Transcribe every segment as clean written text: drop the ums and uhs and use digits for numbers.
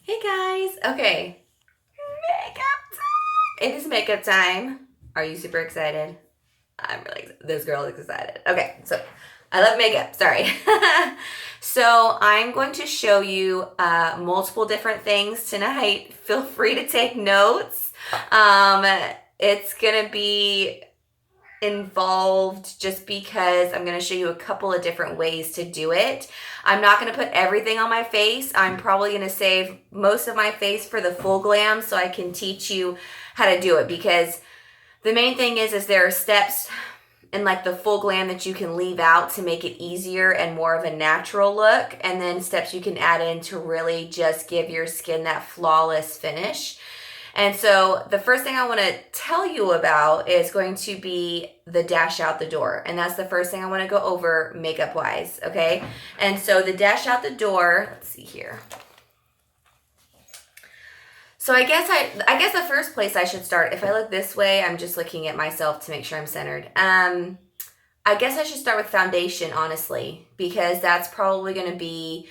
Hey guys. Okay. Makeup time. It is makeup time. Are you super excited? I'm really excited. This girl is excited. Okay, so I love makeup. Sorry. So I'm going to show you multiple different things tonight. Feel free to take notes. Um, it's gonna be involved just because I'm going to show you a couple of different ways to do it. I'm not going to put everything on my face. I'm probably going to save most of my face for the full glam so I can teach you how to do it, because the main thing is there are steps in like the full glam that you can leave out to make it easier and more of a natural look, and then steps you can add in to really just give your skin that flawless finish. And so the first thing I want to tell you about is going to be the dash out the door. And that's the first thing I want to go over makeup wise, okay? And so the dash out the door, let's see here. So I guess the first place I should start, if I look this way, I'm just looking at myself to make sure I'm centered. I guess I should start with foundation, honestly, because that's probably going to be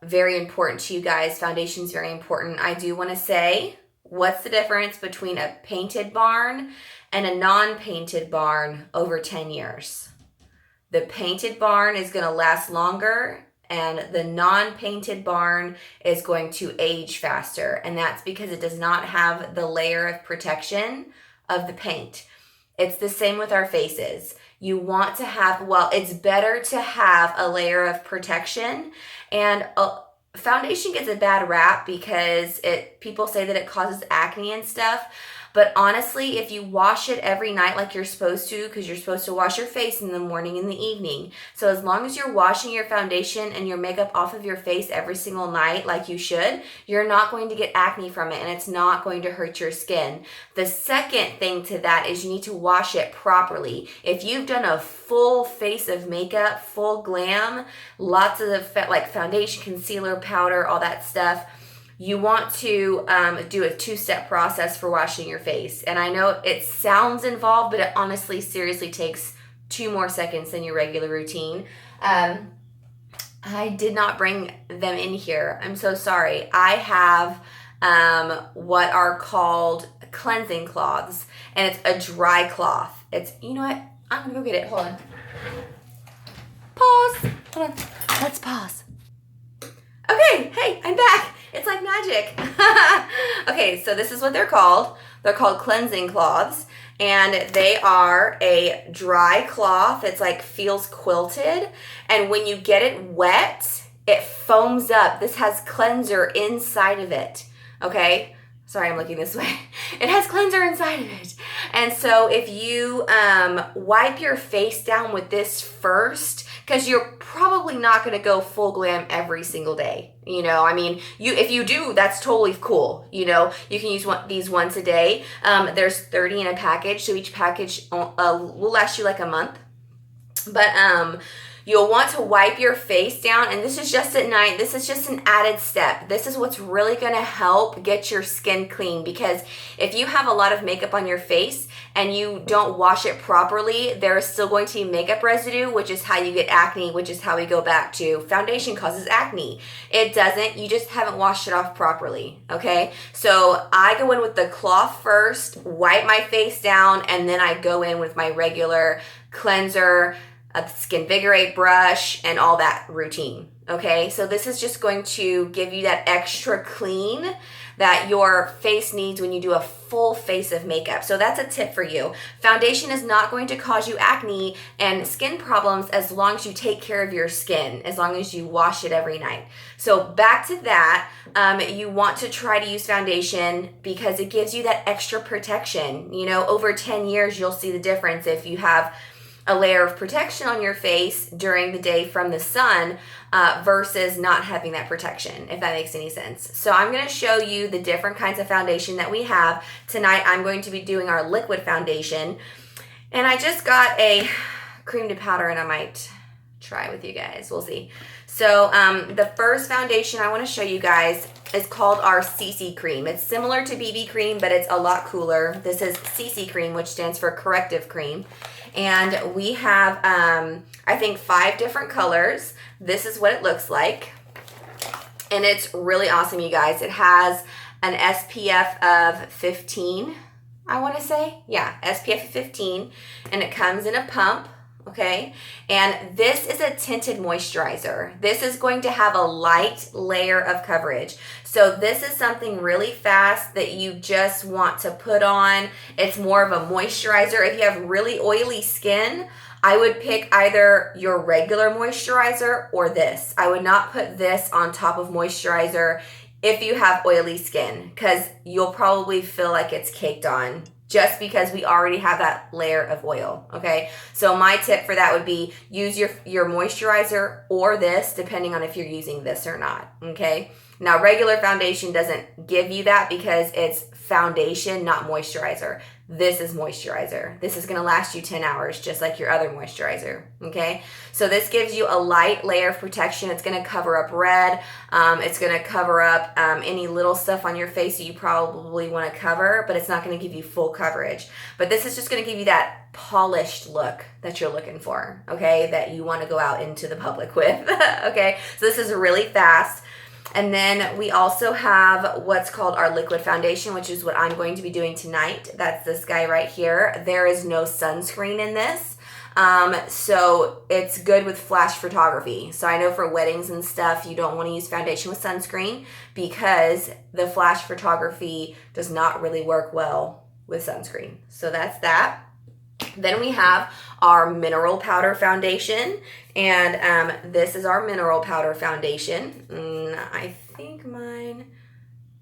very important to you guys. Foundation is very important. I do want to say, what's the difference between a painted barn and a non-painted barn over 10 years? The painted barn is going to last longer, and the non-painted barn is going to age faster. And that's because it does not have the layer of protection of the paint. It's the same with our faces. You want to have, it's better to have a layer of protection. And foundation gets a bad rap because people say that it causes acne and stuff. But honestly, if you wash it every night like you're supposed to, because you're supposed to wash your face in the morning and the evening. So as long as you're washing your foundation and your makeup off of your face every single night like you should, you're not going to get acne from it, and it's not going to hurt your skin. The second thing to that is you need to wash it properly. If you've done a full face of makeup, full glam, lots of like foundation, concealer, powder, all that stuff, you want to do a two-step process for washing your face. And I know it sounds involved, but it honestly, seriously takes 2 more seconds than your regular routine. I did not bring them in here. I'm so sorry. I have what are called cleansing cloths, and it's a dry cloth. You know what? I'm gonna go get it. Hold on. Pause. Hold on. Let's pause. Okay, hey, I'm back. It's like magic. Okay, so this is what they're called. They're called cleansing cloths, and they are a dry cloth. It's like feels quilted, and when you get it wet, it foams up. This has cleanser inside of it, okay? Sorry, I'm looking this way. It has cleanser inside of it. And so if you wipe your face down with this first, because you're probably not going to go full glam every single day. You know, I mean, if you do, that's totally cool. You know, you can use these once a day. There's 30 in a package, so each package will last you like a month. But you'll want to wipe your face down, and this is just at night. This is just an added step. This is what's really going to help get your skin clean, because if you have a lot of makeup on your face and you don't wash it properly, there is still going to be makeup residue, which is how you get acne, which is how we go back to foundation causes acne. It doesn't. You just haven't washed it off properly, okay? So I go in with the cloth first, wipe my face down, and then I go in with my regular cleanser, a Skinvigorate brush, and all that routine, okay? So this is just going to give you that extra clean that your face needs when you do a full face of makeup. So that's a tip for you. Foundation is not going to cause you acne and skin problems as long as you take care of your skin, as long as you wash it every night. So back to that, you want to try to use foundation because it gives you that extra protection. You know, over 10 years, you'll see the difference if you have a layer of protection on your face during the day from the sun versus not having that protection, if that makes any sense. So I'm going to show you the different kinds of foundation that we have. Tonight I'm going to be doing our liquid foundation, and I just got a cream to powder, and I might try with you guys. We'll see. So the first foundation I want to show you guys is called our CC cream. It's similar to BB cream, but it's a lot cooler. This is CC cream, which stands for corrective cream. And we have, I think, 5 different colors. This is what it looks like. And it's really awesome, you guys. It has an SPF of 15, I want to say. Yeah, SPF of 15. And it comes in a pump, okay? And this is a tinted moisturizer. This is going to have a light layer of coverage. So this is something really fast that you just want to put on. It's more of a moisturizer. If you have really oily skin, I would pick either your regular moisturizer or this. I would not put this on top of moisturizer if you have oily skin, because you'll probably feel like it's caked on just because we already have that layer of oil, okay? So my tip for that would be use your moisturizer or this, depending on if you're using this or not, okay? Now, regular foundation doesn't give you that because it's foundation, not moisturizer. This is moisturizer. This is gonna last you 10 hours, just like your other moisturizer, okay? So this gives you a light layer of protection. It's gonna cover up red. It's gonna cover up any little stuff on your face that you probably wanna cover, but it's not gonna give you full coverage. But this is just gonna give you that polished look that you're looking for, okay? That you wanna go out into the public with, okay? So this is really fast. And then we also have what's called our liquid foundation, which is what I'm going to be doing tonight. That's this guy right here. There is no sunscreen in this. So it's good with flash photography. So I know for weddings and stuff, you don't want to use foundation with sunscreen because the flash photography does not really work well with sunscreen. So that's that. Then we have our mineral powder foundation, and this is our mineral powder foundation. I think mine,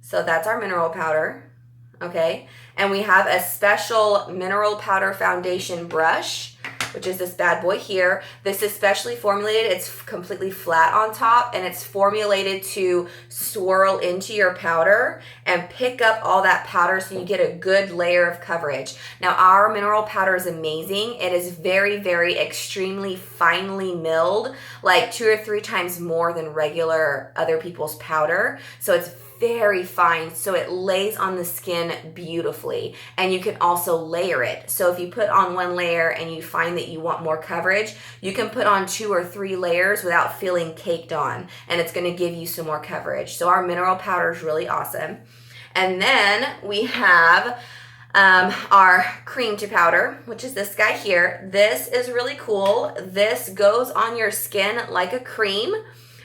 so that's our mineral powder, okay? And we have a special mineral powder foundation brush, which is this bad boy here. This is specially formulated. It's completely flat on top, and it's formulated to swirl into your powder and pick up all that powder so you get a good layer of coverage. Now, our mineral powder is amazing. It is very, very extremely finely milled, like 2 or 3 times more than regular other people's powder. So it's very fine, so it lays on the skin beautifully, and you can also layer it. So if you put on 1 layer and you find that you want more coverage, you can put on 2 or 3 layers without feeling caked on, and it's going to give you some more coverage. So our mineral powder is really awesome. And then we have our cream to powder, which is this guy here. This is really cool. This goes on your skin like a cream,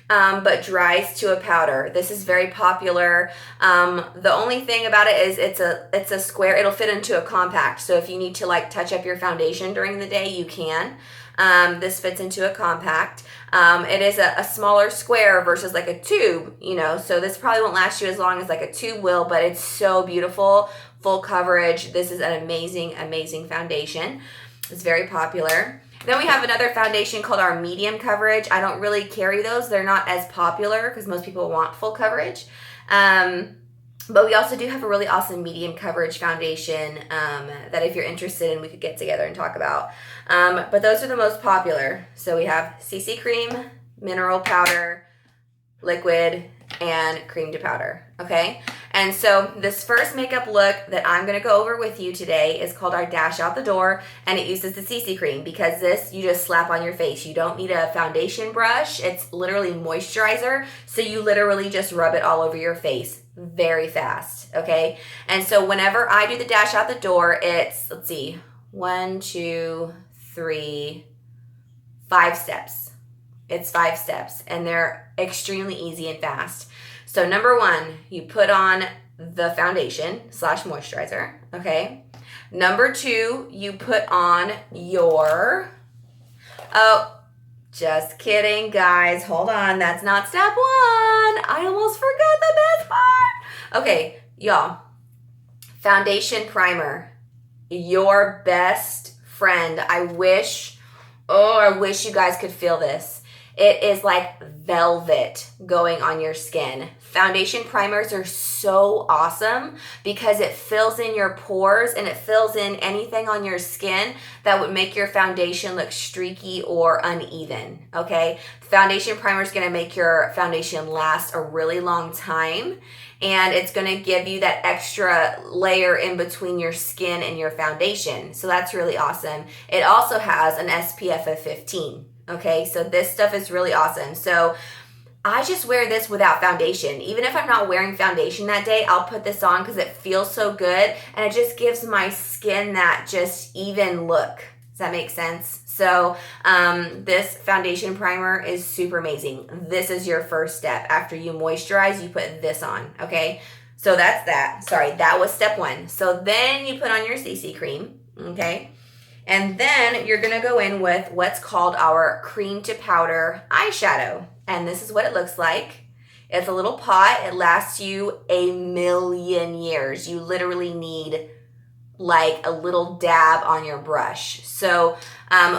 but dries to a powder. This is very popular. The only thing about it is it's a square. It'll fit into a compact. So if you need to like touch up your foundation during the day, you can. This fits into a compact. It is a smaller square versus like a tube, you know, so this probably won't last you as long as like a tube will, but it's so beautiful, full coverage. This is an amazing, amazing foundation. It's very popular. Then we have another foundation called our medium coverage. I don't really carry those. They're not as popular because most people want full coverage. But we also do have a really awesome medium coverage foundation that if you're interested in, we could get together and talk about. But those are the most popular. So we have CC cream, mineral powder, liquid, and cream to powder, okay? And so this first makeup look that I'm going to go over with you today is called our Dash Out the Door, and it uses the CC cream because this you just slap on your face. You don't need a foundation brush. It's literally moisturizer, so you literally just rub it all over your face very fast, okay? And so whenever I do the Dash Out the Door, it's, let's see, 1, 2, 3, 5 steps. It's 5 steps, and they're extremely easy and fast. So number 1, you put on the foundation / moisturizer, okay? Number 2, you put on your, oh, just kidding, guys. Hold on, that's not step 1. I almost forgot the best part. Okay, y'all, foundation primer, your best friend. I wish you guys could feel this. It is like velvet going on your skin. Foundation primers are so awesome because it fills in your pores and it fills in anything on your skin that would make your foundation look streaky or uneven, okay? Foundation primer is going to make your foundation last a really long time, and it's going to give you that extra layer in between your skin and your foundation. So that's really awesome. It also has an SPF of 15. Okay, so this stuff is really awesome. So I just wear this without foundation. Even if I'm not wearing foundation that day, I'll put this on because it feels so good and it just gives my skin that just even look. Does that make sense? So this foundation primer is super amazing. This is your first step. After you moisturize, you put this on, okay? So that's that. Sorry, that was step 1. So then you put on your CC cream, okay? And then you're gonna go in with what's called our cream to powder eyeshadow. And this is what it looks like. It's a little pot. It lasts you a million years. You literally need like a little dab on your brush. So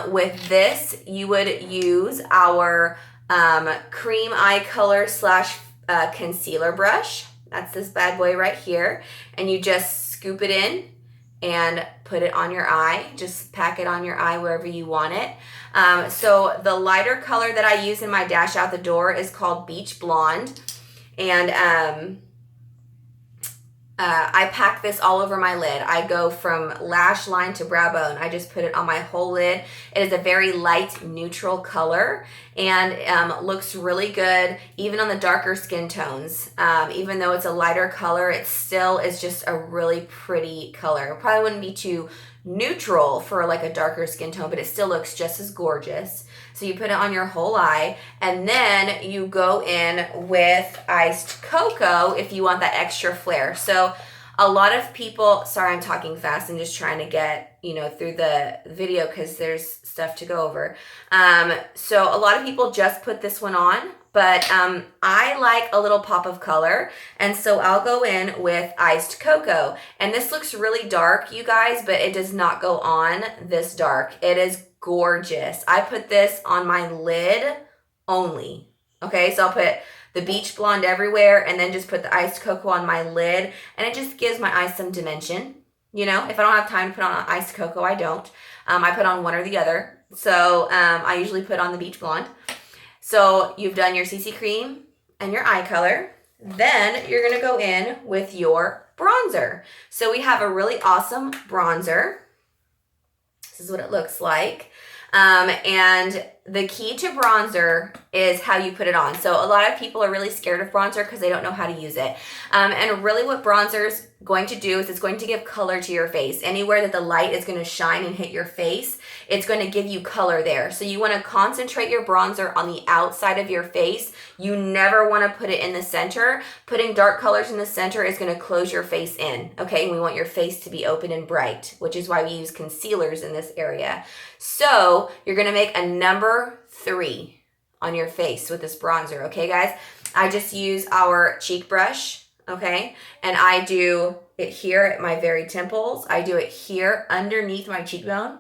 with this, you would use our cream eye color / concealer brush. That's this bad boy right here. And you just scoop it in and put it on your eye. Just pack it on your eye wherever you want it. So the lighter color that I use in my Dash Out the Door is called Beach Blonde. And I pack this all over my lid. I go from lash line to brow bone. I just put it on my whole lid. It is a very light neutral color and looks really good even on the darker skin tones. Even though it's a lighter color, it still is just a really pretty color. It probably wouldn't be too neutral for like a darker skin tone, but it still looks just as gorgeous. So you put it on your whole eye and then you go in with iced cocoa if you want that extra flare. So a lot of people, sorry, I'm talking fast and just trying to get, through the video because there's stuff to go over. So a lot of people just put this one on, but I like a little pop of color. And so I'll go in with iced cocoa. And this looks really dark, you guys, but it does not go on this dark. It is gorgeous. I put this on my lid only. Okay, so I'll put the Beach Blonde everywhere and then just put the iced cocoa on my lid. And it just gives my eyes some dimension. If I don't have time to put on iced cocoa, I don't. I put on one or the other. So I usually put on the Beach Blonde. So you've done your CC cream and your eye color. Then you're going to go in with your bronzer. So we have a really awesome bronzer. This is what it looks like. And the key to bronzer is how you put it on. So a lot of people are really scared of bronzer because they don't know how to use it. And really what bronzer is going to do is it's going to give color to your face. Anywhere that the light is going to shine and hit your face, it's going to give you color there. So you want to concentrate your bronzer on the outside of your face. You never want to put it in the center. Putting dark colors in the center is going to close your face in, okay? And we want your face to be open and bright, which is why we use concealers in this area. So you're going to make a number 3 on your face with this bronzer, okay, guys? I just use our cheek brush, okay? And I do it here at my very temples. I do it here underneath my cheekbone.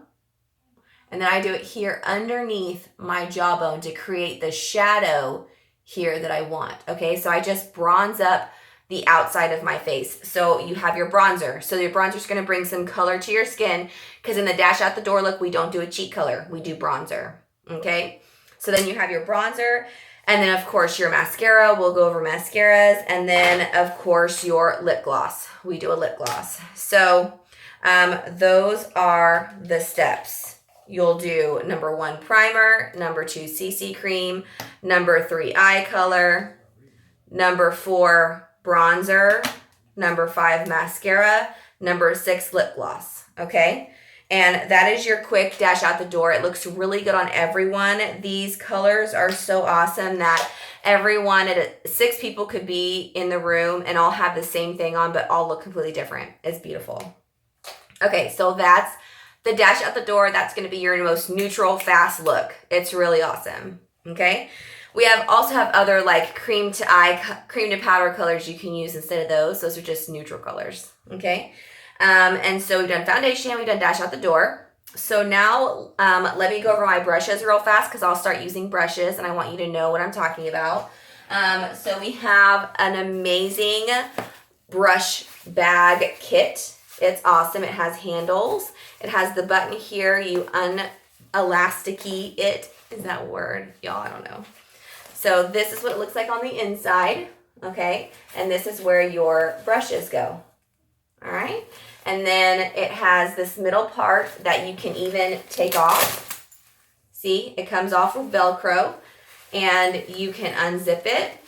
And then I do it here underneath my jawbone to create the shadow here that I want, okay? So I just bronze up the outside of my face. So you have your bronzer. So your bronzer is going to bring some color to your skin because in the Dash Out the Door look, we don't do a cheek color. We do bronzer, okay? So then you have your bronzer and then of course your mascara. We'll go over mascaras and then of course your lip gloss. We do a lip gloss. So those are the steps. You'll do number 1 primer, number 2 CC cream, number 3 eye color, number 4 bronzer, number 5 mascara, number 6 lip gloss, okay? And that is your quick Dash Out the Door. It looks really good on everyone. These colors are so awesome that everyone, 6 people could be in the room and all have the same thing on, but all look completely different. It's beautiful. Okay, so that's the Dash Out the Door. That's going to be your most neutral, fast look. It's really awesome, okay? We also have other like cream to powder colors you can use instead of those. Those are just neutral colors, okay? And so we've done foundation, we've done Dash Out the Door. So now let me go over my brushes real fast because I'll start using brushes and I want you to know what I'm talking about. So we have an amazing brush bag kit. It's awesome. It has handles. It has the button here. You unelasticy it. Is that a word? Y'all, I don't know. So this is what it looks like on the inside, okay? And this is where your brushes go, all right? And then it has this middle part that you can even take off. See, it comes off with Velcro. and you can unzip it,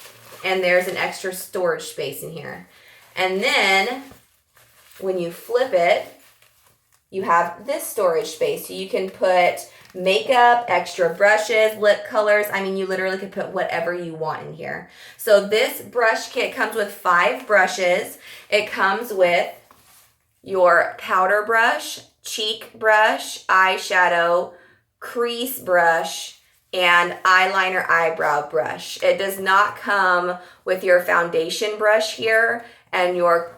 and there's an extra storage space in here. And then when you flip it, you have this storage space. So you can put makeup, extra brushes, lip colors. I mean, you literally could put whatever you want in here. So this brush kit comes with 5 brushes. It comes with your powder brush, cheek brush, eyeshadow, crease brush, and eyeliner eyebrow brush. It does not come with your foundation brush here and your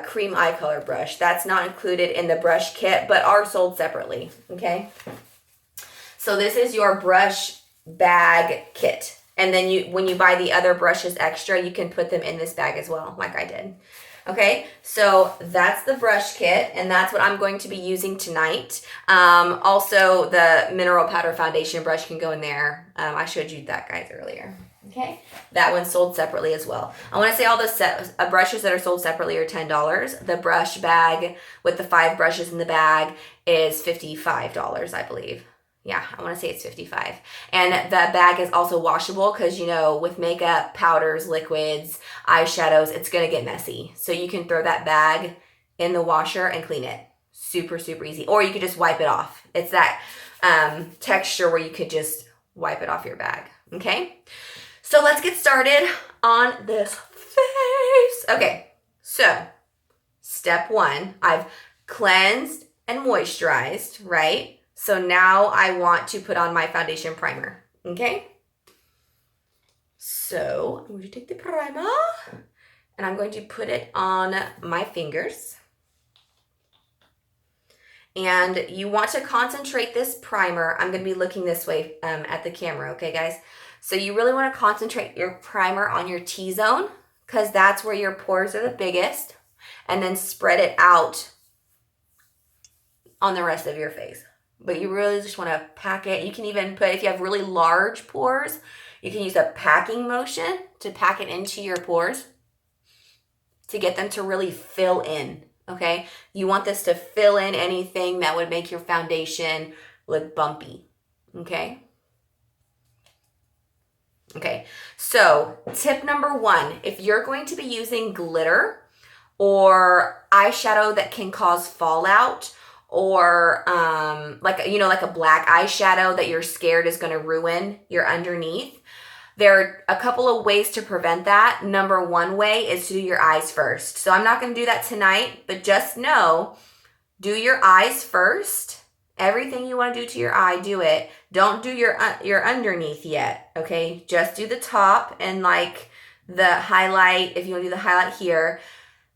cream eye color brush. That's not included in the brush kit, but are sold separately, okay? So this is your brush bag kit. And then when you buy the other brushes extra, you can put them in this bag as well, like I did. Okay, so that's the brush kit, and that's what I'm going to be using tonight. Also, the mineral powder foundation brush can go in there. I showed you that, guys, earlier. Okay, that one's sold separately as well. I want to say all the brushes that are sold separately are $10. The brush bag with the 5 brushes in the bag is $55, I believe. Yeah, I want to say it's $55. And the bag is also washable because, you know, with makeup, powders, liquids, eyeshadows, it's going to get messy. So you can throw that bag in the washer and clean it. Super, super easy. Or you could just wipe it off. It's that texture where you could just wipe it off your bag. Okay? So let's get started on this face. Okay, so step 1, I've cleansed and moisturized, right? So now I want to put on my foundation primer, okay? So I'm going to take the primer and I'm going to put it on my fingers. And you want to concentrate this primer. I'm going to be looking this way at the camera, okay, guys? So you really want to concentrate your primer on your T-zone because that's where your pores are the biggest. And then spread it out on the rest of your face. But you really just want to pack it. You can even put, if you have really large pores, you can use a packing motion to pack it into your pores to get them to really fill in, okay? You want this to fill in anything that would make your foundation look bumpy, okay? Okay, so tip number 1, if you're going to be using glitter or eyeshadow that can cause fallout, or like a black eyeshadow that you're scared is going to ruin your underneath, there are a couple of ways to prevent that. Number 1 way is to do your eyes first. So I'm not going to do that tonight, but just know, do your eyes first. Everything you want to do to your eye, do it. Don't do your underneath yet, okay? Just do the top and like the highlight, if you want to do the highlight here.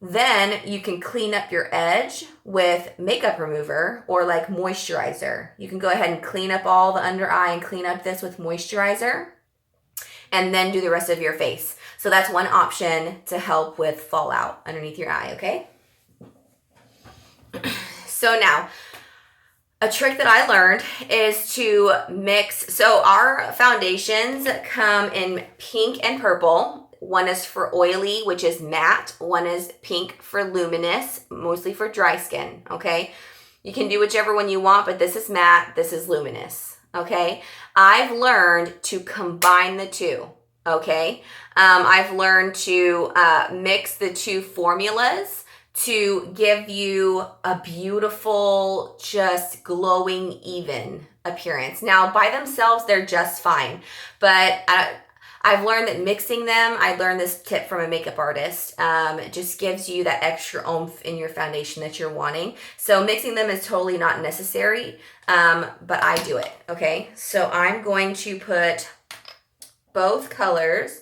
Then you can clean up your edge with makeup remover or like moisturizer. You can go ahead and clean up all the under eye and clean up this with moisturizer and then do the rest of your face. So that's one option to help with fallout underneath your eye, okay? So now, a trick that I learned is to mix. So our foundations come in pink and purple. One is for oily, which is matte. One is pink for luminous, mostly for dry skin, okay? You can do whichever one you want, but this is matte, this is luminous, okay? I've learned to combine the two, okay? I've learned to mix the 2 formulas to give you a beautiful, just glowing, even appearance. Now, by themselves, they're just fine, but I've learned that mixing them, I learned this tip from a makeup artist, it just gives you that extra oomph in your foundation that you're wanting. So mixing them is totally not necessary, but I do it, okay? So I'm going to put both colors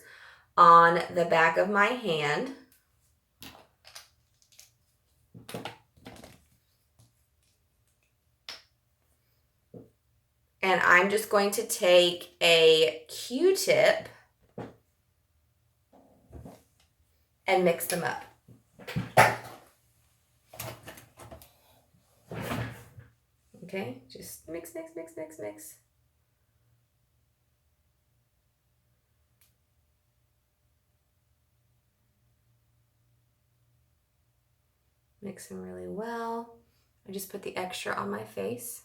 on the back of my hand. And I'm just going to take a Q-tip and mix them up. Okay, just mix, mix, mix, mix, mix. Mix them really well. I just put the extra on my face.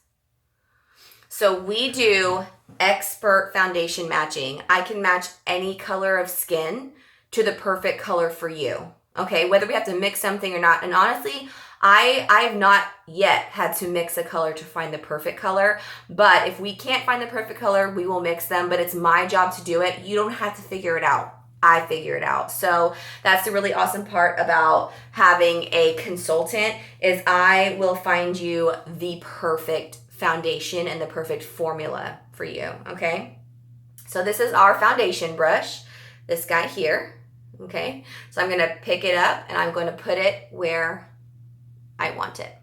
So we do expert foundation matching. I can match any color of skin to the perfect color for you. Okay, whether we have to mix something or not. And honestly, I've not yet had to mix a color to find the perfect color. But if we can't find the perfect color, we will mix them. But it's my job to do it. You don't have to figure it out. I figure it out. So that's the really awesome part about having a consultant is I will find you the perfect foundation and the perfect formula for you, okay? So this is our foundation brush, this guy here, okay? So I'm gonna pick it up and I'm going to put it where I want it.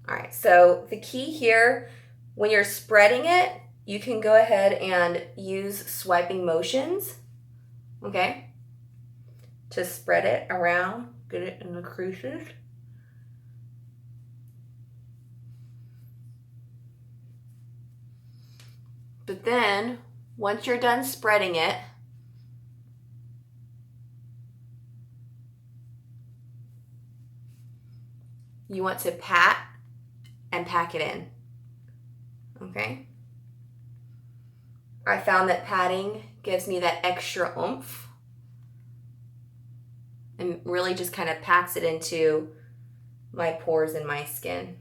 All right, so the key here, when you're spreading it, you can go ahead and use swiping motions, okay, to spread it around, get it in the creases. But then, once you're done spreading it, you want to pat and pack it in, okay? I found that patting gives me that extra oomph and really just kind of packs it into my pores and my skin.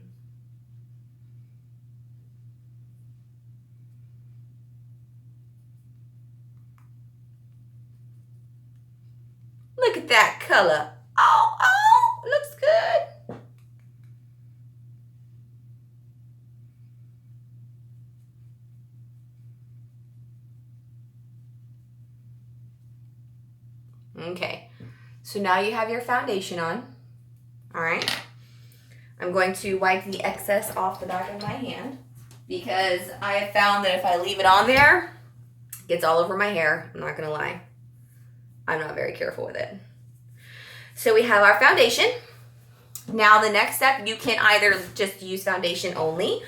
Look at that color. Oh, looks good. Okay, so now you have your foundation on. All right. I'm going to wipe the excess off the back of my hand because I have found that if I leave it on there, it gets all over my hair. I'm not gonna lie. I'm not very careful with it. So we have our foundation. Now the next step, you can either just use foundation only,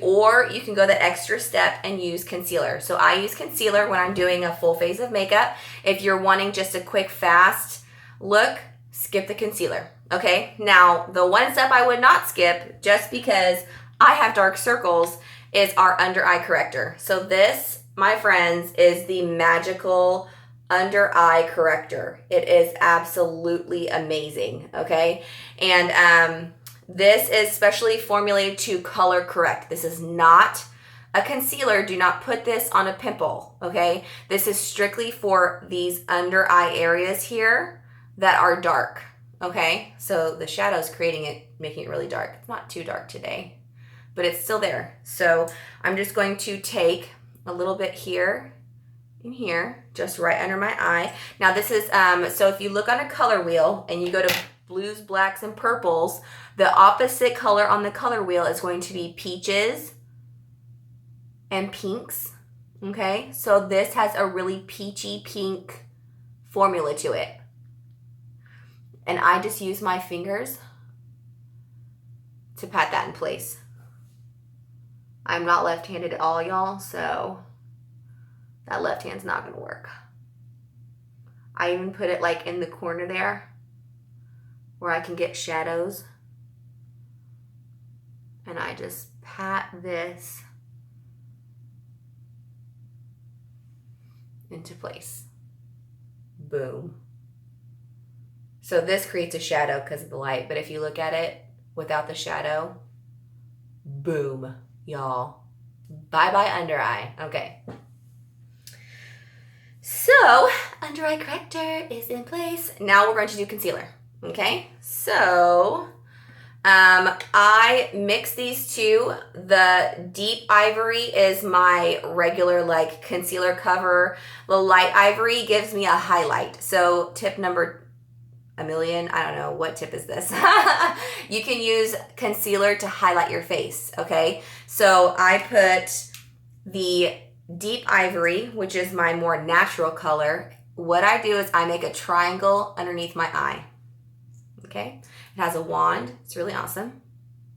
or you can go the extra step and use concealer. So I use concealer when I'm doing a full face of makeup. If you're wanting just a quick, fast look, skip the concealer, okay? Now, the one step I would not skip, just because I have dark circles, is our under eye corrector. So this, my friends, is the magical under eye corrector. It is absolutely amazing, okay? And this is specially formulated to color correct. This is not a concealer. Do not put this on a pimple, okay? This is strictly for these under eye areas here that are dark, okay? So the shadow's creating it, making it really dark. It's not too dark today, but it's still there. So I'm just going to take a little bit here and here, just right under my eye. Now this is, so if you look on a color wheel and you go to blues, blacks, and purples, the opposite color on the color wheel is going to be peaches and pinks, okay? So this has a really peachy pink formula to it. And I just use my fingers to pat that in place. I'm not left-handed at all, y'all, so that left hand's not gonna work. I even put it like in the corner there where I can get shadows. And I just pat this into place. Boom. So this creates a shadow because of the light, but if you look at it without the shadow, boom, y'all. Bye-bye under eye. Okay. So, under eye corrector is in place. Now we're going to do concealer, okay? So, I mix these two. The deep ivory is my regular like concealer cover. The light ivory gives me a highlight. So tip number a million, I don't know, what tip is this? You can use concealer to highlight your face, okay? So I put the deep ivory, which is my more natural color. What I do is I make a triangle underneath my eye, okay? It has a wand. It's really awesome.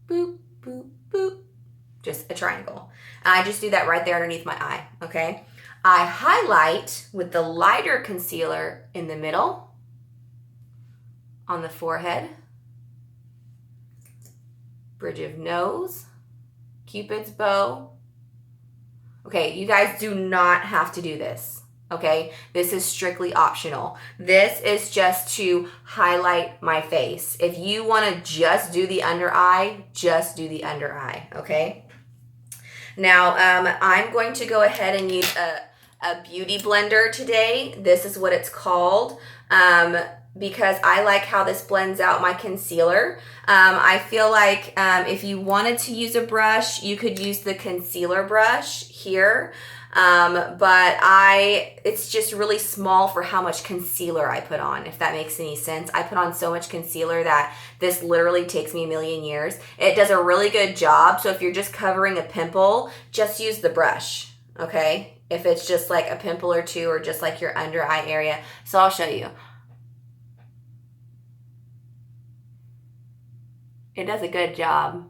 Boop, boop, boop, just a triangle. And I just do that right there underneath my eye, okay? I highlight with the lighter concealer in the middle, on the forehead, bridge of nose, Cupid's bow. Okay, you guys do not have to do this, okay? This is strictly optional. This is just to highlight my face. If you want to just do the under eye, just do the under eye, okay? Now, I'm going to go ahead and use a beauty blender today. This is what it's called. Because I like how this blends out my concealer. I feel like if you wanted to use a brush, you could use the concealer brush here. But it's just really small for how much concealer I put on, if that makes any sense. I put on so much concealer that this literally takes me a million years. It does a really good job. So if you're just covering a pimple, just use the brush, okay? If it's just like a pimple or two or just like your under eye area. So I'll show you. It does a good job.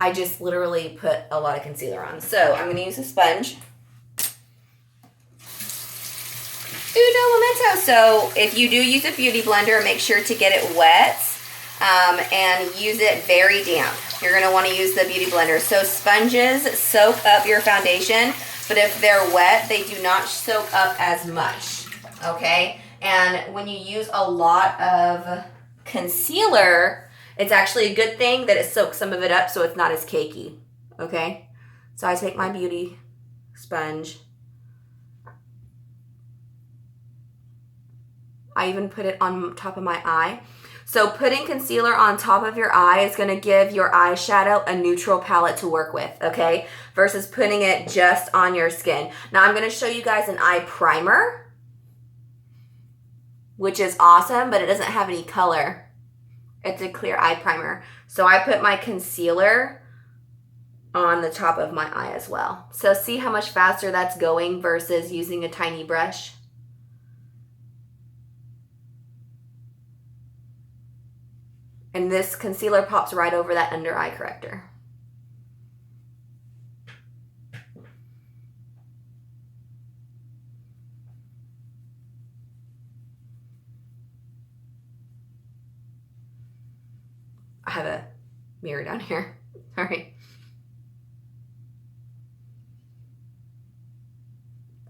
I just literally put a lot of concealer on. So I'm going to use a sponge. Uno momento. So if you do use a beauty blender, make sure to get it wet and use it very damp. You're going to want to use the beauty blender. So sponges soak up your foundation, but if they're wet, they do not soak up as much. Okay? And when you use a lot of concealer, it's actually a good thing that it soaks some of it up so it's not as cakey, okay? So I take my beauty sponge. I even put it on top of my eye. So putting concealer on top of your eye is going to give your eyeshadow a neutral palette to work with, okay? Versus putting it just on your skin. Now I'm going to show you guys an eye primer, which is awesome, but it doesn't have any color. It's a clear eye primer. So I put my concealer on the top of my eye as well. So see how much faster that's going versus using a tiny brush? And this concealer pops right over that under eye corrector. I have a mirror down here. All right.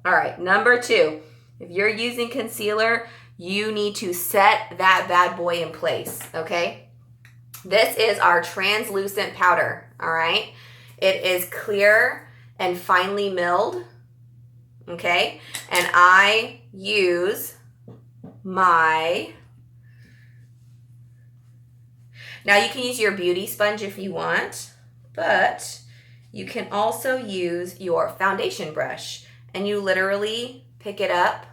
All right, number 2. If you're using concealer, you need to set that bad boy in place, okay? This is our translucent powder, all right? It is clear and finely milled, okay? And I use my... Now you can use your beauty sponge if you want, but you can also use your foundation brush, and you literally pick it up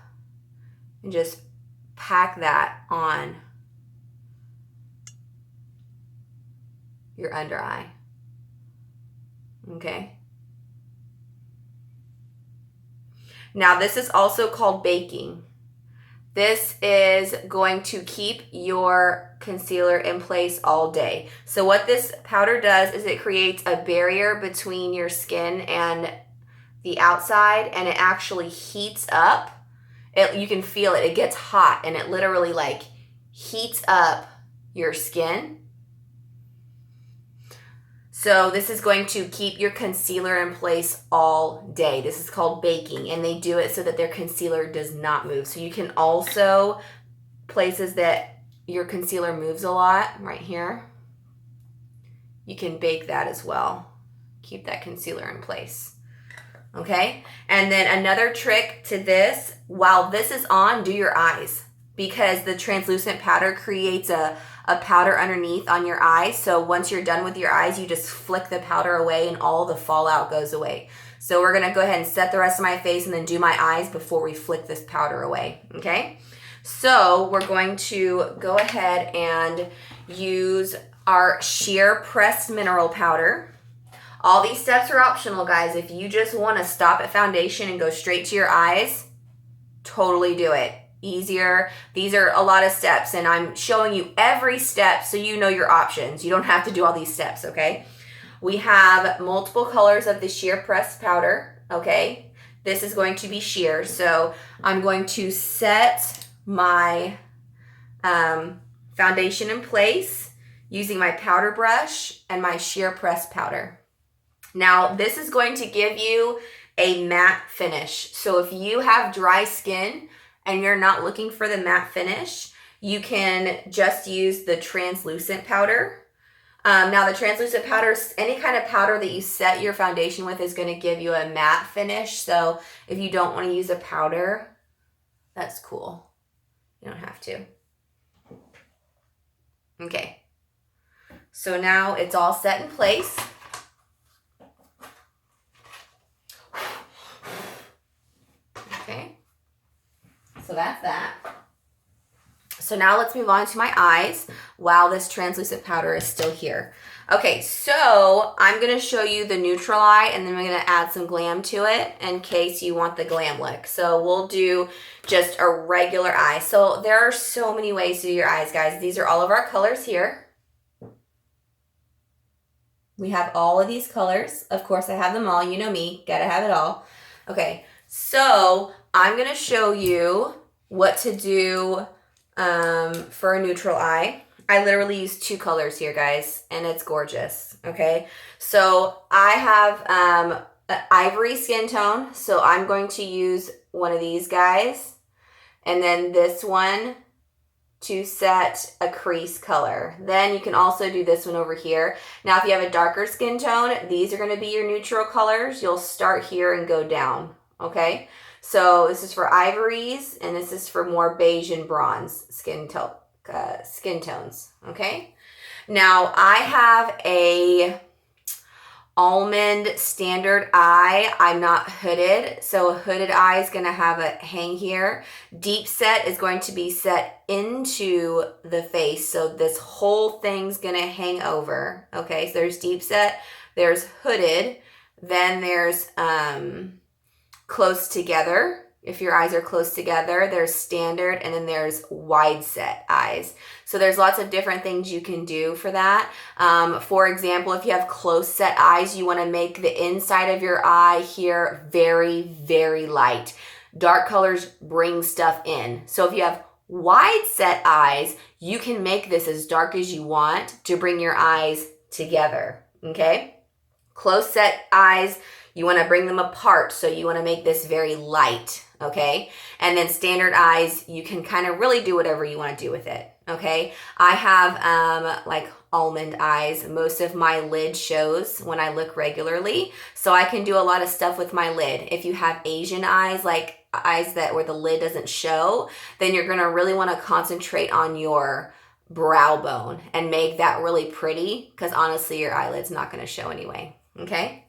and just pack that on your under eye, okay? Now this is also called baking. This is going to keep your concealer in place all day. So what this powder does is it creates a barrier between your skin and the outside, and it actually heats up. You can feel it. It gets hot, and it literally like heats up your skin. So this is going to keep your concealer in place all day. This is called baking, and they do it so that their concealer does not move. So you can also, places that your concealer moves a lot, right here, you can bake that as well. Keep that concealer in place. Okay? And then another trick to this, while this is on, do your eyes, because the translucent powder creates a powder underneath on your eyes. So once you're done with your eyes, you just flick the powder away and all the fallout goes away. So we're going to go ahead and set the rest of my face and then do my eyes before we flick this powder away, okay? So we're going to go ahead and use our sheer pressed mineral powder. All these steps are optional, guys. If you just want to stop at foundation and go straight to your eyes, totally do it. easier. These are a lot of steps, and I'm showing you every step so you know your options. You don't have to do all these steps, okay? We have multiple colors of the sheer pressed powder, okay? This is going to be sheer, so I'm going to set my foundation in place using my powder brush and my sheer pressed powder. Now, this is going to give you a matte finish. So if you have dry skin and you're not looking for the matte finish, you can just use the translucent powder. Now, the translucent powder, any kind of powder that you set your foundation with is going to give you a matte finish. So if you don't want to use a powder, that's cool. You don't have to. Okay. So now it's all set in place. Okay. So that's that. So now let's move on to my eyes while this translucent powder is still here. Okay, so I'm going to show you the neutral eye, and then we're going to add some glam to it in case you want the glam look. So we'll do just a regular eye. So there are so many ways to do your eyes, guys. These are all of our colors here. We have all of these colors. Of course, I have them all. You know me, gotta have it all. Okay, so I'm going to show you what to do for a neutral eye. I literally use 2 colors here, guys, and it's gorgeous, okay? So I have an ivory skin tone, so I'm going to use one of these guys, and then this one to set a crease color. Then you can also do this one over here. Now, if you have a darker skin tone, these are going to be your neutral colors. You'll start here and go down, okay? So this is for ivories, and this is for more beige and bronze skin tones, okay? Now, I have a almond standard eye. I'm not hooded, so a hooded eye is going to have a hang here. Deep set is going to be set into the face, so this whole thing's going to hang over, okay? So there's deep set, there's hooded, then there's close together. If your eyes are close together, there's standard, and then there's wide set eyes. So there's lots of different things you can do for that. For example, if you have close set eyes, you want to make the inside of your eye here very, very light. Dark colors bring stuff in. So if you have wide set eyes, you can make this as dark as you want to bring your eyes together, okay? Close set eyes, you want to bring them apart, so you want to make this very light, okay? And then standard eyes, you can kind of really do whatever you want to do with it, okay? I have like almond eyes. Most of my lid shows when I look regularly, so I can do a lot of stuff with my lid. If you have Asian eyes, like eyes that where the lid doesn't show, then you're going to really want to concentrate on your brow bone and make that really pretty, because honestly, your eyelid's not going to show anyway, okay?